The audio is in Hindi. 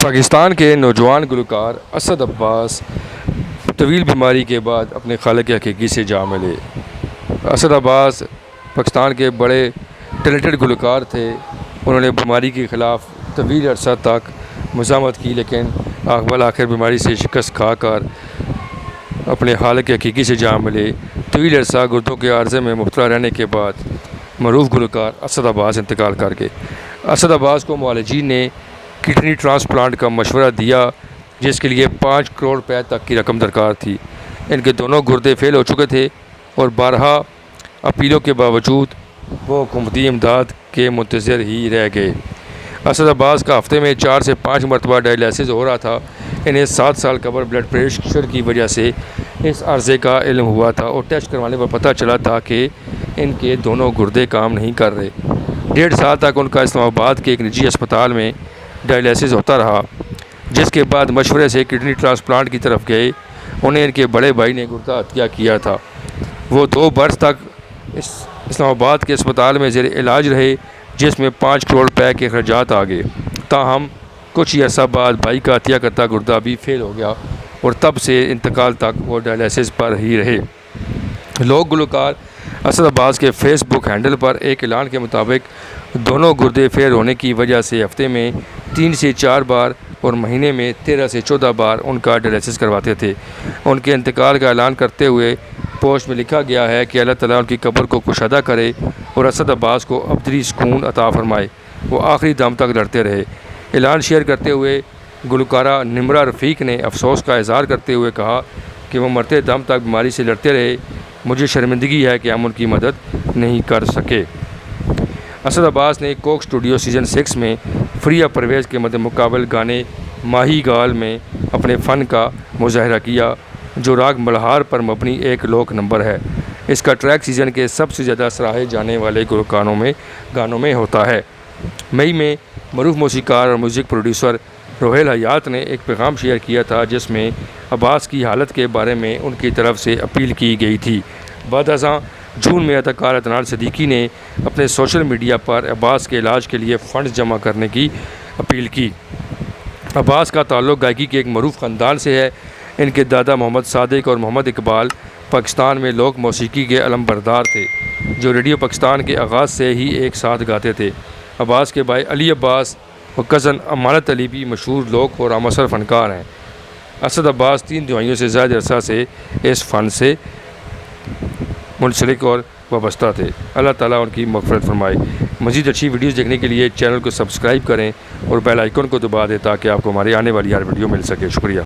पाकिस्तान के नौजवान गुलकार असद अब्बास तवील बीमारी के बाद अपने खालिक हकीकी से जा मिले। असद अब्बास पाकिस्तान के बड़े टैलेंटेड गुलकार थे। उन्होंने बीमारी के ख़िलाफ़ तवील अरसा तक मुज़ाहमत की, लेकिन आखिर बीमारी से शिकस्त खाकर अपने खालिक हकीकी से जा मिले। तवील अरसा गुर्दों के आर्ज़े में मुब्तला रहने के बाद मरूफ गुलकार असद अब्बास इंतकाल कर गए। असद अब्बास को मुआलिजीन ने किडनी ट्रांसप्लांट का मशवरा दिया, जिसके लिए 5 करोड़ रुपये तक की रकम दरकार थी। इनके दोनों गुर्दे फेल हो चुके थे और 12 अपीलों के बावजूद वो हुकूमती इमदाद के मुंतज़िर ही रह गए। असद अब्बास का हफ्ते में 4 से 5 मरतबा डायलिसिस हो रहा था। इन्हें 7 साल कबल ब्लड प्रेशर की वजह से इस अर्ज़े का इल्म हुआ था और टेस्ट करवाने पर पता चला था कि इनके दोनों गुर्दे काम नहीं कर रहे। 1.5 साल तक उनका इस्लामाबाद के एक निजी अस्पताल में डायलिसिस होता रहा, जिसके बाद मशवरे से किडनी ट्रांसप्लांट की तरफ गए। उन्हें इनके बड़े भाई ने गुर्दा हत्या किया था। वो 2 बरस तक इस्लामाबाद के अस्पताल में ज़ेर इलाज रहे, जिसमें 5 करोड़ रुपये के अखराजात आ गए। ताहम कुछ ही अर्सा बाद भाई का हत्या करता गुर्दा भी फेल हो गया और तब से इंतकाल तक वो डायलिसिस पर ही रहे। लोग गुलकार असद अब्बास के फेसबुक हैंडल पर एक ऐलान के मुताबिक दोनों गुर्दे फेल होने की वजह से हफ्ते में 3 से 4 बार और महीने में 13 से 14 बार उनका डायलिसिस करवाते थे। उनके इंतकाल का ऐलान करते हुए पोस्ट में लिखा गया है कि अल्लाह ताला उनकी कब्र को कुशादा करे और असद अब्बास को अबदी सुकून अता फरमाए। वो आखिरी दम तक लड़ते रहे। ऐलान शेयर करते हुए गुलकारा निम्रा रफ़ीक ने अफसोस का इज़हार करते हुए कहा कि वो मरते दम तक बीमारी से लड़ते रहे। मुझे शर्मिंदगी है कि हम उनकी मदद नहीं कर सके। असद अब्बास ने कोक स्टूडियो सीज़न 6 में फ़रिया परवेज़ के मद्देमुकाबल गाने माही गाल में अपने फ़न का मुज़ाहरा किया, जो राग मल्हार पर मबनी एक लोक नंबर है। इसका ट्रैक सीज़न के सबसे ज़्यादा सराहे जाने वाले गानों में होता है। मई में मरूफ मौसीकार और म्यूज़िक प्रोड्यूसर रोहेल हयात ने एक पैगाम शेयर किया था, जिसमें अब्बास की हालत के बारे में उनकी तरफ से अपील की गई थी। बाद जून में अदाकार अदनान सिद्दीकी ने अपने सोशल मीडिया पर अब्बास के इलाज के लिए फ़ंड्स जमा करने की अपील की। अब्बास का ताल्लुक़ गायकी के एक मरूफ ख़ानदान से है। इनके दादा मोहम्मद सादिक और मोहम्मद इकबाल पाकिस्तान में लोक मौसीकी के अलमबरदार थे, जो रेडियो पाकिस्तान के आगाज़ से ही एक साथ गाते थे। अब्बास के भाई अली अब्बास और कज़न अमानत अली भी मशहूर लोक और आमसर फ़नकार हैं। असद अब्बास 3 दिहाइयों से ज़्यादा अरसा से इस फ़न से मुंसलिक और वाबस्ता थे। अल्लाह ताला उनकी मग़फ़िरत फ़रमाए। मज़ीद अच्छी वीडियोज़ देखने के लिए चैनल को सब्सक्राइब करें और बेल आइकन को दबा दें, ताकि आपको हमारी आने वाली हर वीडियो मिल सके। शुक्रिया।